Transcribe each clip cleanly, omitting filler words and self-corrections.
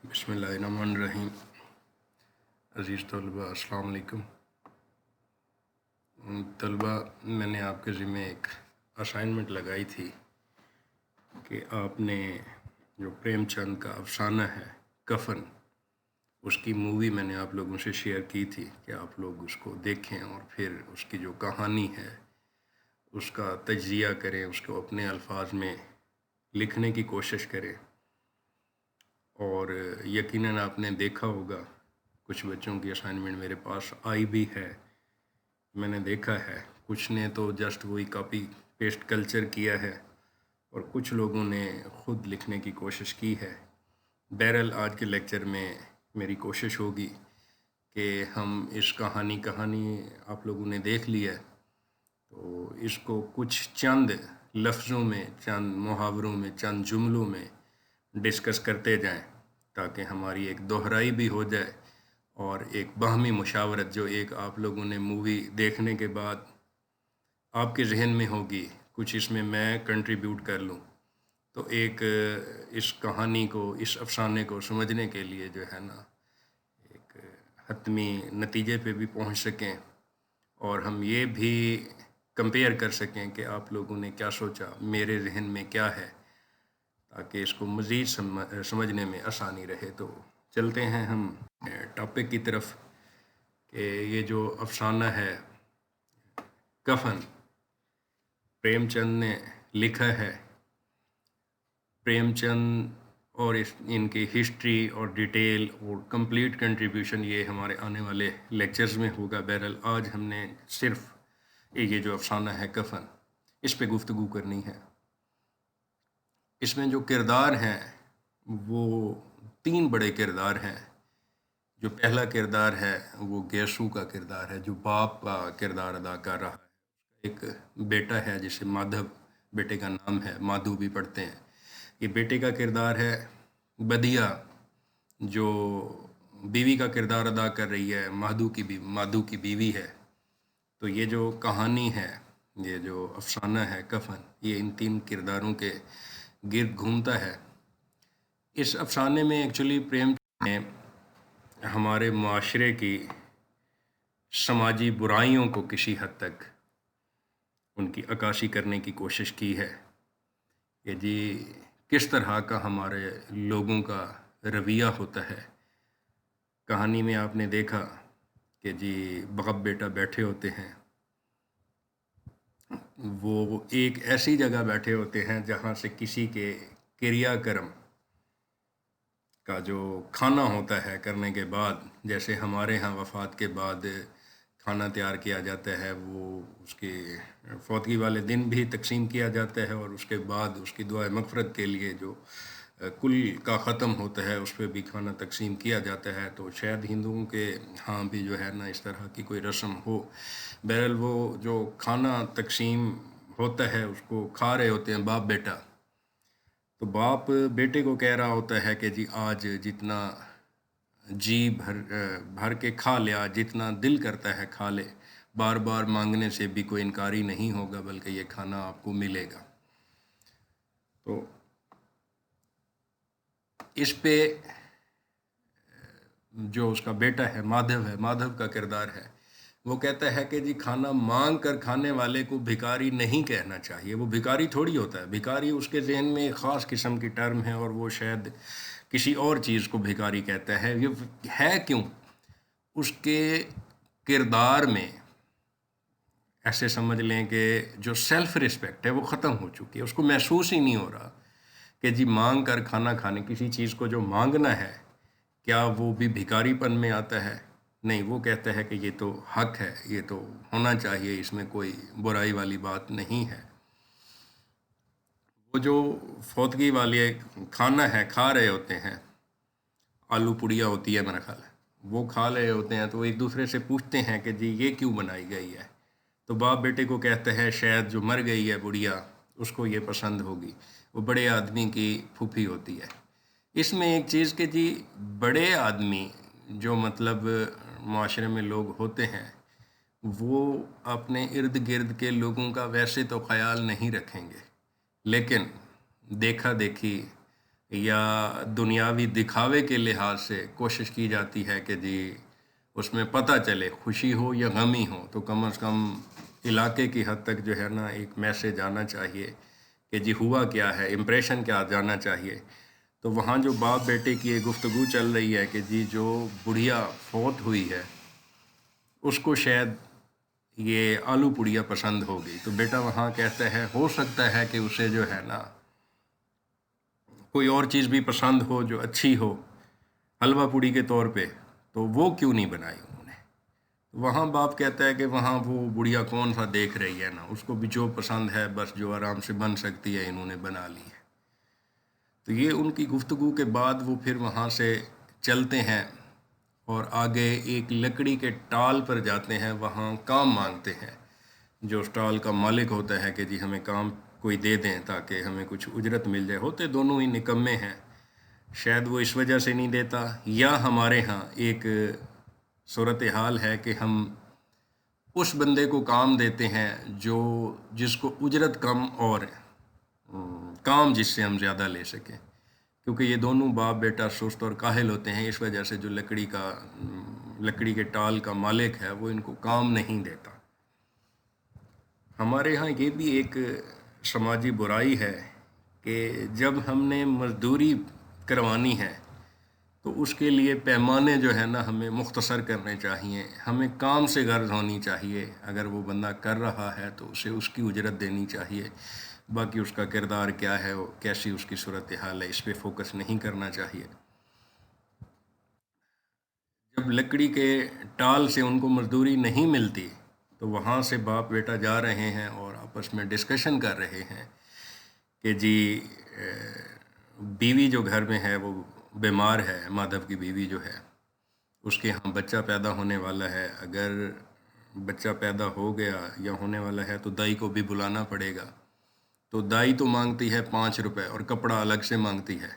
بسم اللہ الرحمن الرحیم۔ عزیز طلباء السلام علیکم۔ طلباء، میں نے آپ کے ذمہ ایک اسائنمنٹ لگائی تھی کہ آپ نے جو پریم چند کا افسانہ ہے کفن، اس کی مووی میں نے آپ لوگوں سے شیئر کی تھی کہ آپ لوگ اس کو دیکھیں اور پھر اس کی جو کہانی ہے اس کا تجزیہ کریں، اس کو اپنے الفاظ میں لکھنے کی کوشش کریں۔ اور یقیناً آپ نے دیکھا ہوگا، کچھ بچوں کی اسائنمنٹ میرے پاس آئی بھی ہے، میں نے دیکھا ہے۔ کچھ نے تو جسٹ وہی کاپی پیسٹ کلچر کیا ہے اور کچھ لوگوں نے خود لکھنے کی کوشش کی ہے۔ بہرحال آج کے لیکچر میں میری کوشش ہوگی کہ ہم اس کہانی آپ لوگوں نے دیکھ لی ہے تو اس کو کچھ چند لفظوں میں، چند محاوروں میں، چند جملوں میں ڈسکس کرتے جائیں تاکہ ہماری ایک دہرائی بھی ہو جائے اور ایک باہمی مشاورت جو ایک آپ لوگوں نے مووی دیکھنے کے بعد آپ کے ذہن میں ہوگی، کچھ اس میں کنٹریبیوٹ کر لوں تو ایک اس کہانی کو، اس افسانے کو سمجھنے کے لیے جو ہے نا ایک حتمی نتیجے پہ بھی پہنچ سکیں اور ہم یہ بھی کمپیئر کر سکیں کہ آپ لوگوں نے کیا سوچا، میرے ذہن میں کیا ہے، تاکہ اس کو مزید سمجھنے میں آسانی رہے۔ تو چلتے ہیں ہم ٹاپک کی طرف کہ یہ جو افسانہ ہے کفن، پریم چند نے لکھا ہے۔ پریم چند اور ان کی ہسٹری اور ڈیٹیل اور کمپلیٹ کنٹریبیوشن یہ ہمارے آنے والے لیکچرز میں ہوگا۔ بہرحال آج ہم نے صرف یہ جو افسانہ ہے کفن، اس پہ گفتگو کرنی ہے۔ اس میں جو کردار ہیں وہ 3 بڑے کردار ہیں۔ جو پہلا کردار ہے وہ گیسو کا کردار ہے، جو باپ کا کردار ادا کر رہا ہے۔ ایک بیٹا ہے جسے مادھو، بیٹے کا نام ہے، مادھو بھی پڑھتے ہیں۔ یہ بیٹے کا کردار ہے۔ بدیا جو بیوی کا کردار ادا کر رہی ہے، مادھو کی بیوی ہے۔ تو یہ جو کہانی ہے، یہ جو افسانہ ہے کفن، یہ ان 3 کرداروں کے گرد گھومتا ہے۔ اس افسانے میں ایکچولی پریم چند نے ہمارے معاشرے کی سماجی برائیوں کو کسی حد تک ان کی عکاسی کرنے کی کوشش کی ہے کہ جی کس طرح کا ہمارے لوگوں کا رویہ ہوتا ہے۔ کہانی میں آپ نے دیکھا کہ جی باپ بیٹا بیٹھے ہوتے ہیں، وہ ایک ایسی جگہ بیٹھے ہوتے ہیں جہاں سے کسی کے کریا کرم کا جو کھانا ہوتا ہے کرنے کے بعد، جیسے ہمارے ہاں وفات کے بعد کھانا تیار کیا جاتا ہے، وہ اس کے فوتگی والے دن بھی تقسیم کیا جاتا ہے اور اس کے بعد اس کی دعائے مغفرت کے لیے جو کل کا ختم ہوتا ہے اس پہ بھی کھانا تقسیم کیا جاتا ہے۔ تو شاید ہندوؤں کے ہاں بھی جو ہے نا اس طرح کی کوئی رسم ہو۔ بہرحال وہ جو کھانا تقسیم ہوتا ہے اس کو کھا رہے ہوتے ہیں باپ بیٹا، تو باپ بیٹے کو کہہ رہا ہوتا ہے کہ جی آج جتنا جی بھر کے کھا لیا، جتنا دل کرتا ہے کھا لے، بار بار مانگنے سے بھی کوئی انکاری نہیں ہوگا بلکہ یہ کھانا آپ کو ملے گا۔ تو اس پہ جو اس کا بیٹا ہے مادھو کا کردار ہے، وہ کہتا ہے کہ جی کھانا مانگ کر کھانے والے کو بھکاری نہیں کہنا چاہیے۔ وہ بھکاری تھوڑی ہوتا ہے، بھکاری اس کے ذہن میں ایک خاص قسم کی ٹرم ہے اور وہ شاید کسی اور چیز کو بھکاری کہتا ہے۔ یہ ہے کیوں؟ اس کے کردار میں ایسے سمجھ لیں کہ جو سیلف رسپیکٹ ہے وہ ختم ہو چکی ہے، اس کو محسوس ہی نہیں ہو رہا کہ جی مانگ کر کھانا کھانے، کسی چیز کو جو مانگنا ہے کیا وہ بھی بھکاری پن میں آتا ہے؟ نہیں، وہ کہتا ہے کہ یہ تو حق ہے، یہ تو ہونا چاہیے، اس میں کوئی برائی والی بات نہیں ہے۔ وہ جو فوتگی والے کھانا ہے کھا رہے ہوتے ہیں، آلو پڑیا ہوتی ہے میرا خیال ہے، وہ کھا رہے ہوتے ہیں تو وہ ایک دوسرے سے پوچھتے ہیں کہ جی یہ کیوں بنائی گئی ہے؟ تو باپ بیٹے کو کہتا ہے شاید جو مر گئی ہے بڑھیا اس کو یہ پسند ہوگی، وہ بڑے آدمی کی پھوپھی ہوتی ہے۔ اس میں ایک چیز کہ جی بڑے آدمی جو مطلب معاشرے میں لوگ ہوتے ہیں وہ اپنے ارد گرد کے لوگوں کا ویسے تو خیال نہیں رکھیں گے، لیکن دیکھا دیکھی یا دنیاوی دکھاوے کے لحاظ سے کوشش کی جاتی ہے کہ جی اس میں پتہ چلے خوشی ہو یا غمی ہو تو کم از کم علاقے کی حد تک جو ہے نا ایک میسیج آنا چاہیے کہ جی ہوا کیا ہے، امپریشن کیا جانا چاہیے. تو وہاں جو باپ بیٹے کی ایک گفتگو چل رہی ہے کہ جی جو بڑھیا فوت ہوئی ہے اس کو شاید یہ آلو پڑیا پسند ہوگی، تو بیٹا وہاں کہتا ہے ہو سکتا ہے کہ اسے جو ہے نا کوئی اور چیز بھی پسند ہو جو اچھی ہو حلوہ پوڑی کے طور پہ، تو وہ کیوں نہیں بنائی انہوں نے. وہاں باپ کہتا ہے کہ وہاں وہ بڑھیا کون سا دیکھ رہی ہے نا، اس کو بھی جو پسند ہے بس جو آرام سے بن سکتی ہے انہوں نے بنا لی ہے. تو یہ ان کی گفتگو کے بعد وہ پھر وہاں سے چلتے ہیں اور آگے ایک لکڑی کے ٹال پر جاتے ہیں، وہاں کام مانگتے ہیں. جو اس ٹال کا مالک ہوتا ہے کہ جی ہمیں کام کوئی دے دیں تاکہ ہمیں کچھ اجرت مل جائے. ہوتے دونوں ہی نکمے ہیں، شاید وہ اس وجہ سے نہیں دیتا، یا ہمارے ہاں ایک صورتحال ہے کہ ہم اس بندے کو کام دیتے ہیں جس کو اجرت کم اور کام جس سے ہم زیادہ لے سکیں، کیونکہ یہ دونوں باپ بیٹا سست اور کاہل ہوتے ہیں. اس وجہ سے جو لکڑی کے ٹال کا مالک ہے وہ ان کو کام نہیں دیتا. ہمارے ہاں یہ بھی ایک سماجی برائی ہے کہ جب ہم نے مزدوری کروانی ہے تو اس کے لیے پیمانے جو ہے نا ہمیں مختصر کرنے چاہیے. ہمیں کام سے غرض ہونی چاہیے، اگر وہ بندہ کر رہا ہے تو اسے اس کی اجرت دینی چاہیے. باقی اس کا کردار کیا ہے، کیسی اس کی صورتحال ہے، اس پہ فوکس نہیں کرنا چاہیے. جب لکڑی کے ٹال سے ان کو مزدوری نہیں ملتی تو وہاں سے باپ بیٹا جا رہے ہیں اور آپس میں ڈسکشن کر رہے ہیں کہ جی بیوی جو گھر میں ہے وہ بیمار ہے، مادھو کی بیوی جو ہے اس کے ہاں بچہ پیدا ہونے والا ہے. اگر بچہ پیدا ہو گیا یا ہونے والا ہے تو دائی کو بھی بلانا پڑے گا. تو دائی تو مانگتی ہے 5 روپے اور کپڑا الگ سے مانگتی ہے.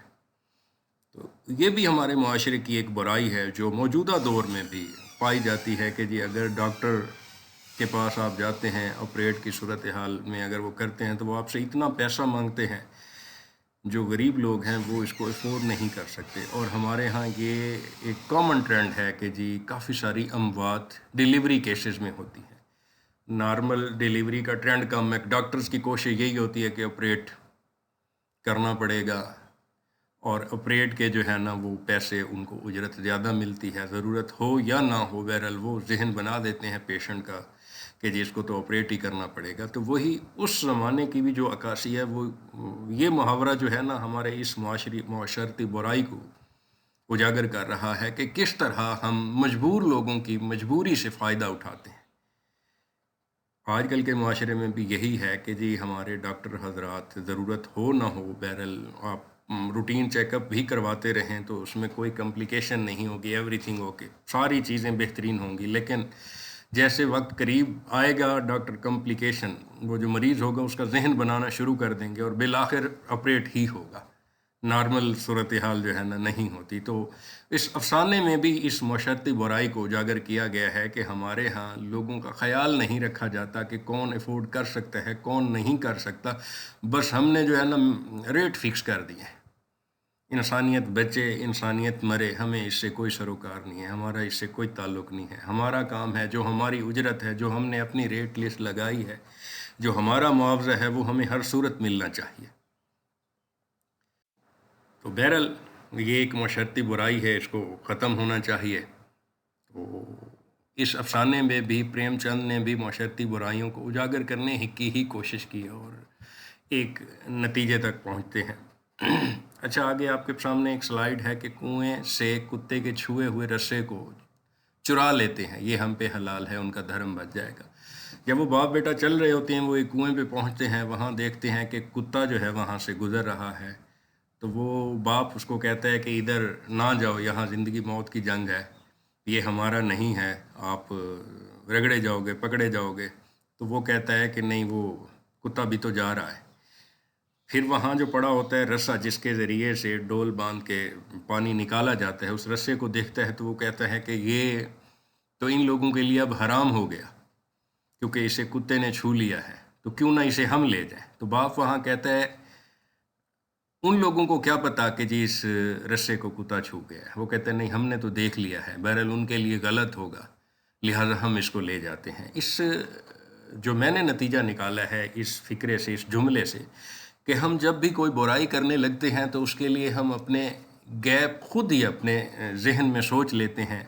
تو یہ بھی ہمارے معاشرے کی ایک برائی ہے جو موجودہ دور میں بھی پائی جاتی ہے کہ جی اگر ڈاکٹر کے پاس آپ جاتے ہیں آپریٹ کی صورتحال میں اگر وہ کرتے ہیں تو وہ آپ سے اتنا پیسہ مانگتے ہیں، جو غریب لوگ ہیں وہ اس کو افورڈ نہیں کر سکتے. اور ہمارے ہاں یہ ایک کامن ٹرینڈ ہے کہ جی کافی ساری اموات ڈیلیوری کیسز میں ہوتی ہیں. نارمل ڈیلیوری کا ٹرینڈ کم ہے، ڈاکٹرز کی کوشش یہی ہوتی ہے کہ آپریٹ کرنا پڑے گا اور آپریٹ کے جو ہے نا وہ پیسے ان کو اجرت زیادہ ملتی ہے، ضرورت ہو یا نہ ہو بہرحال وہ ذہن بنا دیتے ہیں پیشنٹ کا کہ جی اس کو تو آپریٹ ہی کرنا پڑے گا. تو وہی اس زمانے کی بھی جو عکاسی ہے، وہ یہ محاورہ جو ہے نا ہمارے اس معاشرتی برائی کو اجاگر کر رہا ہے کہ کس طرح ہم مجبور لوگوں کی مجبوری سے فائدہ اٹھاتے ہیں. آج کل کے معاشرے میں بھی یہی ہے کہ جی ہمارے ڈاکٹر حضرات ضرورت ہو نہ ہو بہرحال آپ روٹین چیک اپ بھی کرواتے رہیں تو اس میں کوئی کمپلیکیشن نہیں ہوگی، ایوری تھنگ اوکے، ساری چیزیں بہترین ہوں گی. لیکن جیسے وقت قریب آئے گا ڈاکٹر کمپلیکیشن، وہ جو مریض ہوگا اس کا ذہن بنانا شروع کر دیں گے اور بالآخر آپریٹ ہی ہوگا. نارمل صورتحال جو ہے نا نہیں ہوتی. تو اس افسانے میں بھی اس معاشرتی برائی کو اجاگر کیا گیا ہے کہ ہمارے ہاں لوگوں کا خیال نہیں رکھا جاتا کہ کون افورڈ کر سکتا ہے کون نہیں کر سکتا. بس ہم نے جو ہے نا ریٹ فکس کر دیے، انسانیت بچے انسانیت مرے، ہمیں اس سے کوئی سروکار نہیں ہے، ہمارا اس سے کوئی تعلق نہیں ہے. ہمارا کام ہے، جو ہماری اجرت ہے، جو ہم نے اپنی ریٹ لسٹ لگائی ہے، جو ہمارا معاوضہ ہے وہ ہمیں ہر صورت ملنا چاہیے. تو بہرحال یہ ایک معاشرتی برائی ہے، اس کو ختم ہونا چاہیے. تو اس افسانے میں بھی پریم چند نے بھی معاشرتی برائیوں کو اجاگر کرنے کی ہی کوشش کی اور ایک نتیجے تک پہنچتے ہیں. اچھا، آگے آپ کے سامنے ایک سلائیڈ ہے کہ کنویں سے کتے کے چھوئے ہوئے رسے کو چرا لیتے ہیں، یہ ہم پہ حلال ہے، ان کا دھرم بچ جائے گا. جب وہ باپ بیٹا چل رہے ہوتے ہیں، وہ ایک کنویں پہ پہنچتے ہیں، وہاں دیکھتے ہیں کہ کتا جو ہے وہاں سے گزر رہا ہے. تو وہ باپ اس کو کہتا ہے کہ ادھر نہ جاؤ، یہاں زندگی موت کی جنگ ہے، یہ ہمارا نہیں ہے، آپ رگڑے جاؤ گے پکڑے جاؤ گے. تو وہ کہتا ہے کہ نہیں، وہ کتا بھی تو جا رہا ہے. پھر وہاں جو پڑا ہوتا ہے رسا جس کے ذریعے سے ڈول باندھ کے پانی نکالا جاتا ہے، اس رسے کو دیکھتا ہے تو وہ کہتا ہے کہ یہ تو ان لوگوں کے لیے اب حرام ہو گیا کیونکہ اسے کتے نے چھو لیا ہے، تو کیوں نہ اسے ہم لے جائیں. تو باپ وہاں کہتا ہے ان لوگوں کو کیا پتا کہ جی اس رسے کو کتا چھو گیا ہے، وہ کہتے ہیں نہیں ہم نے تو دیکھ لیا ہے، بہرحال ان کے لیے غلط ہوگا لہٰذا ہم اس کو لے جاتے ہیں۔ اس جو میں نے نتیجہ نکالا ہے اس فکرے سے، اس جملے سے، کہ ہم جب بھی کوئی برائی کرنے لگتے ہیں تو اس کے لیے ہم اپنے گیپ خود ہی اپنے ذہن میں سوچ لیتے ہیں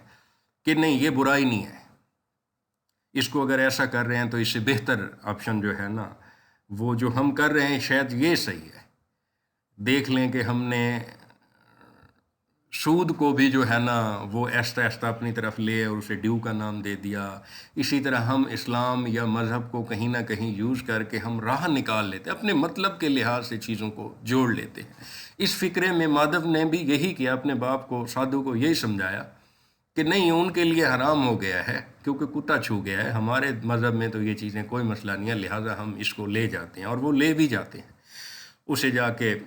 کہ نہیں یہ برائی نہیں ہے، اس کو اگر ایسا کر رہے ہیں تو اس سے بہتر آپشن جو ہے نا وہ جو ہم کر رہے ہیں شاید یہ صحیح ہے۔ دیکھ لیں کہ ہم نے سود کو بھی جو ہے نا وہ ایستا ایستا اپنی طرف لے اور اسے ڈیو کا نام دے دیا، اسی طرح ہم اسلام یا مذہب کو کہیں نہ کہیں یوز کر کے ہم راہ نکال لیتے، اپنے مطلب کے لحاظ سے چیزوں کو جوڑ لیتے ہیں۔ اس فکرے میں مادھو نے بھی یہی کیا، اپنے باپ کو سادھو کو یہی سمجھایا کہ نہیں ان کے لیے حرام ہو گیا ہے کیونکہ کتا چھو گیا ہے، ہمارے مذہب میں تو یہ چیزیں کوئی مسئلہ نہیں ہے، لہٰذا ہم اس کو لے جاتے ہیں، اور وہ لے بھی جاتے ہیں، اسے جا کے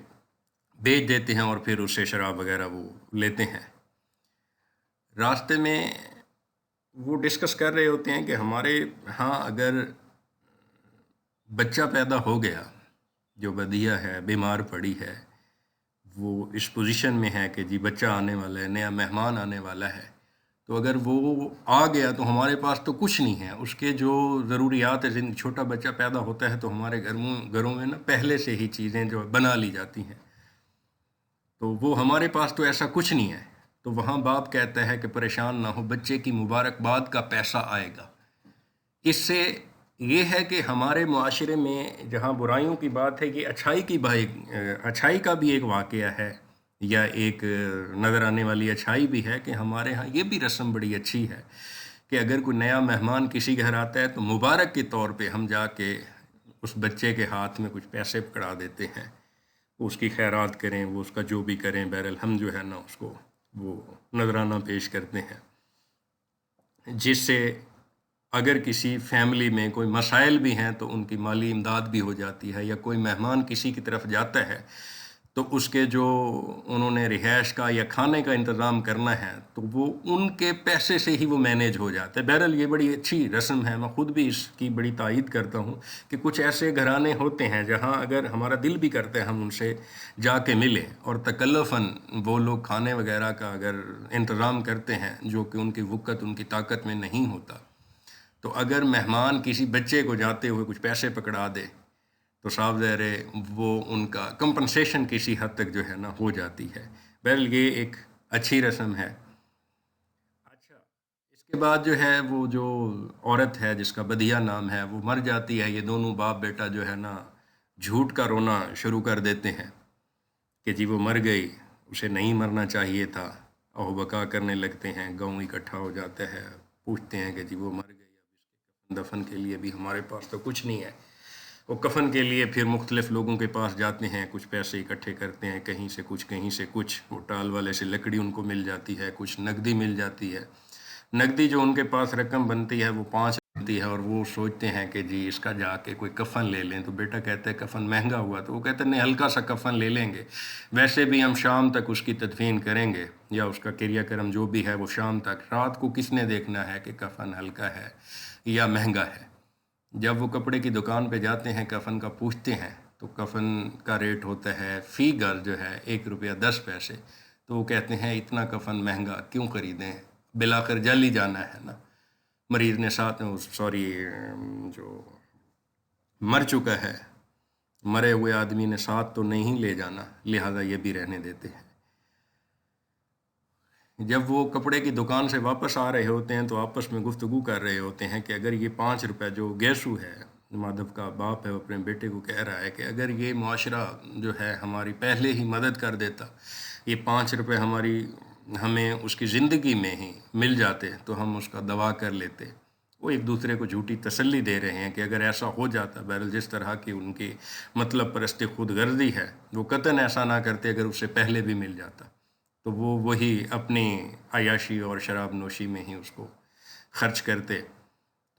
بیچ دیتے ہیں اور پھر اس سے شراب وغیرہ وہ لیتے ہیں۔ راستے میں وہ ڈسکس کر رہے ہوتے ہیں کہ ہمارے ہاں اگر بچہ پیدا ہو گیا جو بدیہ ہے، بیمار پڑی ہے، وہ اس پوزیشن میں ہے کہ جی بچہ آنے والا ہے، نیا مہمان آنے والا ہے، تو اگر وہ آ گیا تو ہمارے پاس تو کچھ نہیں ہے، اس کے جو ضروریات ہے، چھوٹا بچہ پیدا ہوتا ہے تو ہمارے گھروں میں نا پہلے سے ہی چیزیں جو بنا لی جاتی ہیں، تو وہ ہمارے پاس تو ایسا کچھ نہیں ہے۔ تو وہاں باپ کہتا ہے کہ پریشان نہ ہو، بچے کی مبارکباد کا پیسہ آئے گا۔ اس سے یہ ہے کہ ہمارے معاشرے میں جہاں برائیوں کی بات ہے، یہ اچھائی کا بھی ایک واقعہ ہے، یا ایک نظر آنے والی اچھائی بھی ہے کہ ہمارے ہاں یہ بھی رسم بڑی اچھی ہے کہ اگر کوئی نیا مہمان کسی گھر آتا ہے تو مبارک کے طور پہ ہم جا کے اس بچے کے ہاتھ میں کچھ پیسے پکڑا دیتے ہیں، اس کی خیرات کریں، وہ اس کا جو بھی کریں، بہرحال ہم جو ہے نا اس کو وہ نذرانہ پیش کرتے ہیں، جس سے اگر کسی فیملی میں کوئی مسائل بھی ہیں تو ان کی مالی امداد بھی ہو جاتی ہے، یا کوئی مہمان کسی کی طرف جاتا ہے تو اس کے جو انہوں نے رہائش کا یا کھانے کا انتظام کرنا ہے تو وہ ان کے پیسے سے ہی وہ مینیج ہو جاتا ہے۔ بہرحال یہ بڑی اچھی رسم ہے، میں خود بھی اس کی بڑی تائید کرتا ہوں کہ کچھ ایسے گھرانے ہوتے ہیں جہاں اگر ہمارا دل بھی کرتا ہے ہم ان سے جا کے ملیں، اور تکلفاً وہ لوگ کھانے وغیرہ کا اگر انتظام کرتے ہیں جو کہ ان کی وقت ان کی طاقت میں نہیں ہوتا، تو اگر مہمان کسی بچے کو جاتے ہوئے کچھ پیسے پکڑا دے تو صاف ظاہر ہے وہ ان کا کمپنسیشن کسی حد تک جو ہے نا ہو جاتی ہے۔ بہرحال یہ ایک اچھی رسم ہے۔ اچھا، اس کے بعد جو ہے وہ جو عورت ہے جس کا بدیہ نام ہے وہ مر جاتی ہے، یہ دونوں باپ بیٹا جو ہے نا جھوٹ کا رونا شروع کر دیتے ہیں کہ جی وہ مر گئی، اسے نہیں مرنا چاہیے تھا، او بکا کرنے لگتے ہیں، گاؤں اکٹھا ہو جاتا ہے، پوچھتے ہیں کہ جی وہ مر گئی، اب اس کے دفن کے لیے بھی ہمارے پاس تو کچھ نہیں ہے۔ وہ کفن کے لیے پھر مختلف لوگوں کے پاس جاتے ہیں، کچھ پیسے اکٹھے کرتے ہیں، کہیں سے کچھ کہیں سے کچھ، وہ ٹال والے سے لکڑی ان کو مل جاتی ہے، کچھ نقدی مل جاتی ہے، نقدی جو ان کے پاس رقم بنتی ہے وہ 5 بنتی ہے، اور وہ سوچتے ہیں کہ جی اس کا جا کے کوئی کفن لے لیں، تو بیٹا کہتا ہے کفن مہنگا ہوا، تو وہ کہتے ہیں نہیں ہلکا سا کفن لے لیں گے، ویسے بھی ہم شام تک اس کی تدفین کریں گے، یا اس کا کریا کرم جو بھی ہے وہ شام تک، رات کو کس نے دیکھنا ہے کہ کفن ہلکا ہے یا مہنگا ہے۔ جب وہ کپڑے کی دکان پہ جاتے ہیں کفن کا پوچھتے ہیں تو کفن کا ریٹ ہوتا ہے فی گز جو ہے 1 روپیہ 10 پیسے، تو وہ کہتے ہیں اتنا کفن مہنگا کیوں خریدیں، بالآخر جل ہی جانا ہے نا، مریض نے ساتھ جو مر چکا ہے، مرے ہوئے آدمی نے ساتھ تو نہیں لے جانا، لہذا یہ بھی رہنے دیتے ہیں۔ جب وہ کپڑے کی دکان سے واپس آ رہے ہوتے ہیں تو آپس میں گفتگو کر رہے ہوتے ہیں کہ اگر یہ 5 روپے جو گیسو ہے، مادھو کا باپ ہے، وہ اپنے بیٹے کو کہہ رہا ہے کہ اگر یہ معاشرہ جو ہے ہماری پہلے ہی مدد کر دیتا، یہ 5 روپے ہمیں اس کی زندگی میں ہی مل جاتے تو ہم اس کا دوا کر لیتے۔ وہ ایک دوسرے کو جھوٹی تسلی دے رہے ہیں کہ اگر ایسا ہو جاتا، بہرحال جس طرح کی ان کی مطلب پرستی خود غرضی ہے، وہ قطعاً ایسا نہ کرتے اگر اس سے پہلے بھی مل جاتا، تو وہ وہی اپنی عیاشی اور شراب نوشی میں ہی اس کو خرچ کرتے۔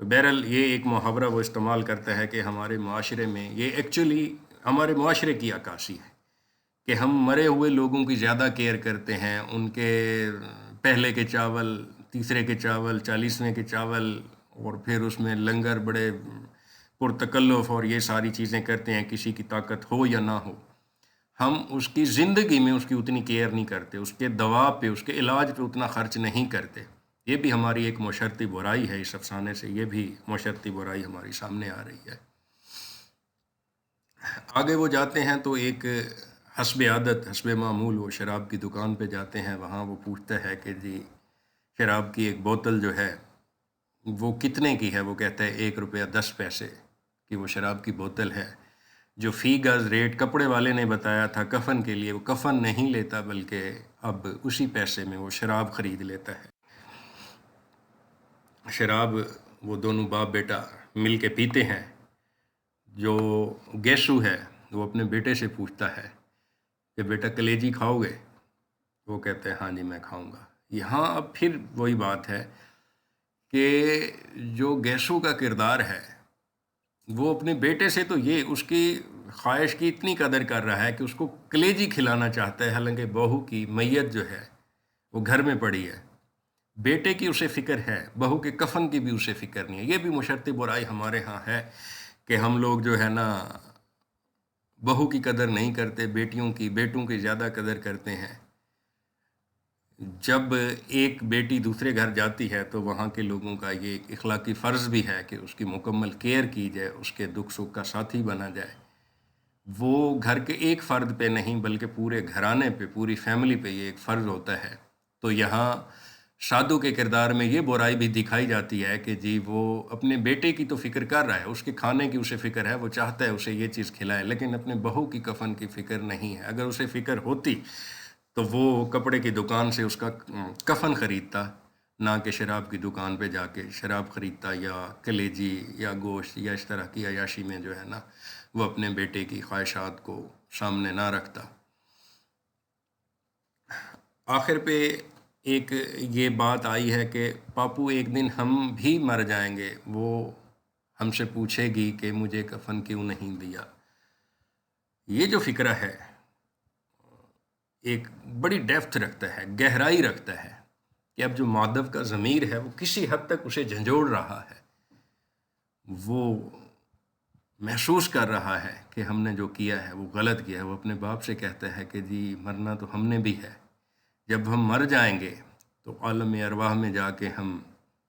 تو بہرحال یہ ایک محاورہ وہ استعمال کرتا ہے کہ ہمارے معاشرے میں یہ ایکچولی ہمارے معاشرے کی عکاسی ہے کہ ہم مرے ہوئے لوگوں کی زیادہ کیئر کرتے ہیں، ان کے پہلے کے چاول، تیسرے کے چاول، 40ویں کے چاول، اور پھر اس میں لنگر بڑے پرتکلف اور یہ ساری چیزیں کرتے ہیں، کسی کی طاقت ہو یا نہ ہو۔ ہم اس کی زندگی میں اس کی اتنی کیئر نہیں کرتے، اس کے دوا پہ، اس کے علاج پہ اتنا خرچ نہیں کرتے۔ یہ بھی ہماری ایک معاشرتی برائی ہے، اس افسانے سے یہ بھی معاشرتی برائی ہماری سامنے آ رہی ہے۔ آگے وہ جاتے ہیں تو ایک حسب عادت حسب معمول وہ شراب کی دکان پہ جاتے ہیں، وہاں وہ پوچھتا ہے کہ جی شراب کی ایک بوتل جو ہے وہ کتنے کی ہے؟ وہ کہتا ہے 1 روپیہ 10 پیسے کی وہ شراب کی بوتل ہے۔ جو فی گز ریٹ کپڑے والے نے بتایا تھا کفن کے لیے، وہ کفن نہیں لیتا بلکہ اب اسی پیسے میں وہ شراب خرید لیتا ہے۔ شراب وہ دونوں باپ بیٹا مل کے پیتے ہیں۔ جو گیسو ہے وہ اپنے بیٹے سے پوچھتا ہے کہ بیٹا کلیجی کھاؤ گے؟ وہ کہتے ہیں ہاں جی میں کھاؤں گا۔ یہاں اب پھر وہی بات ہے کہ جو گیسو کا کردار ہے وہ اپنے بیٹے سے تو یہ اس کی خواہش کی اتنی قدر کر رہا ہے کہ اس کو کلیجی کھلانا چاہتا ہے، حالانکہ بہو کی میت جو ہے وہ گھر میں پڑی ہے۔ بیٹے کی اسے فکر ہے، بہو کے کفن کی بھی اسے فکر نہیں ہے۔ یہ بھی معاشرتی برائی ہمارے ہاں ہے کہ ہم لوگ جو ہے نا بہو کی قدر نہیں کرتے، بیٹوں کی زیادہ قدر کرتے ہیں۔ جب ایک بیٹی دوسرے گھر جاتی ہے تو وہاں کے لوگوں کا یہ ایک اخلاقی فرض بھی ہے کہ اس کی مکمل کیئر کی جائے، اس کے دکھ سکھ کا ساتھی بنا جائے۔ وہ گھر کے ایک فرد پہ نہیں بلکہ پورے گھرانے پہ، پوری فیملی پہ یہ ایک فرض ہوتا ہے۔ تو یہاں شادو کے کردار میں یہ برائی بھی دکھائی جاتی ہے کہ جی وہ اپنے بیٹے کی تو فکر کر رہا ہے، اس کے کھانے کی اسے فکر ہے، وہ چاہتا ہے اسے یہ چیز کھلائے، لیکن اپنے بہو کی کفن کی فکر نہیں ہے۔ اگر اسے فکر ہوتی تو وہ کپڑے کی دکان سے اس کا کفن خریدتا، نہ کہ شراب کی دکان پہ جا کے شراب خریدتا یا کلیجی یا گوشت یا اس طرح کی عیاشی میں جو ہے نا وہ اپنے بیٹے کی خواہشات کو سامنے نہ رکھتا۔ آخر پہ ایک یہ بات آئی ہے کہ پاپو ایک دن ہم بھی مر جائیں گے، وہ ہم سے پوچھے گی کہ مجھے کفن کیوں نہیں دیا۔ یہ جو فکرہ ہے ایک بڑی ڈیپتھ رکھتا ہے، گہرائی رکھتا ہے کہ اب جو مادب کا ضمیر ہے وہ کسی حد تک اسے جھنجھوڑ رہا ہے، وہ محسوس کر رہا ہے کہ ہم نے جو کیا ہے وہ غلط کیا ہے۔ وہ اپنے باپ سے کہتا ہے کہ جی مرنا تو ہم نے بھی ہے، جب ہم مر جائیں گے تو عالم ارواح میں جا کے ہم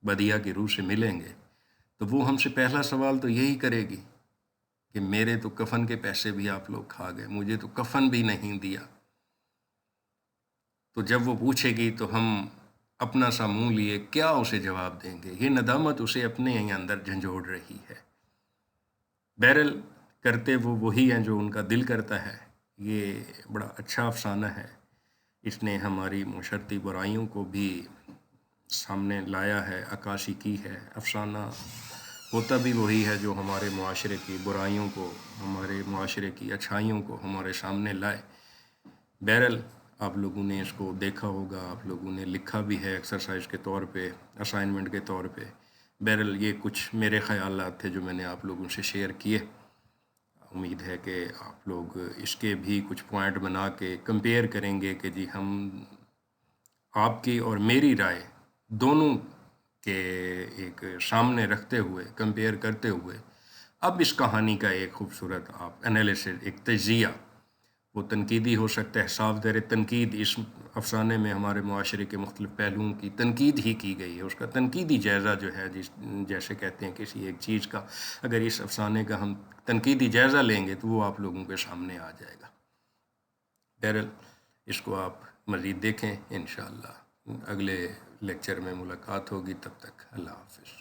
بدیع کی روح سے ملیں گے، تو وہ ہم سے پہلا سوال تو یہی کرے گی کہ میرے تو کفن کے پیسے بھی آپ لوگ کھا گئے، مجھے تو کفن بھی نہیں دیا۔ تو جب وہ پوچھے گی تو ہم اپنا سا منہ لیے کیا اسے جواب دیں گے؟ یہ ندامت اسے اپنے ہی اندر جھنجھوڑ رہی ہے۔ بہرحال کرتے وہ وہی ہیں جو ان کا دل کرتا ہے۔ یہ بڑا اچھا افسانہ ہے، اس نے ہماری معاشرتی برائیوں کو بھی سامنے لایا ہے، عکاسی کی ہے۔ افسانہ ہوتا بھی وہی ہے جو ہمارے معاشرے کی برائیوں کو، ہمارے معاشرے کی اچھائیوں کو ہمارے سامنے لائے۔ بہرحال آپ لوگوں نے اس کو دیکھا ہوگا، آپ لوگوں نے لکھا بھی ہے ایکسرسائز کے طور پہ، اسائنمنٹ کے طور پہ۔ بہرحال یہ کچھ میرے خیالات تھے جو میں نے آپ لوگوں سے شیئر کیے۔ امید ہے کہ آپ لوگ اس کے بھی کچھ پوائنٹ بنا کے کمپیئر کریں گے کہ جی ہم آپ کی اور میری رائے دونوں کے ایک سامنے رکھتے ہوئے، کمپیئر کرتے ہوئے اب اس کہانی کا ایک خوبصورت آپ انالیسس، ایک تجزیہ، وہ تنقیدی ہو سکتا ہے، صاف زیر تنقید اس افسانے میں ہمارے معاشرے کے مختلف پہلوؤں کی تنقید ہی کی گئی ہے، اس کا تنقیدی جائزہ جو ہے جیسے کہتے ہیں کسی ایک چیز کا، اگر اس افسانے کا ہم تنقیدی جائزہ لیں گے تو وہ آپ لوگوں کے سامنے آ جائے گا۔ بہرحال اس کو آپ مزید دیکھیں، انشاءاللہ اگلے لیکچر میں ملاقات ہوگی، تب تک اللہ حافظ۔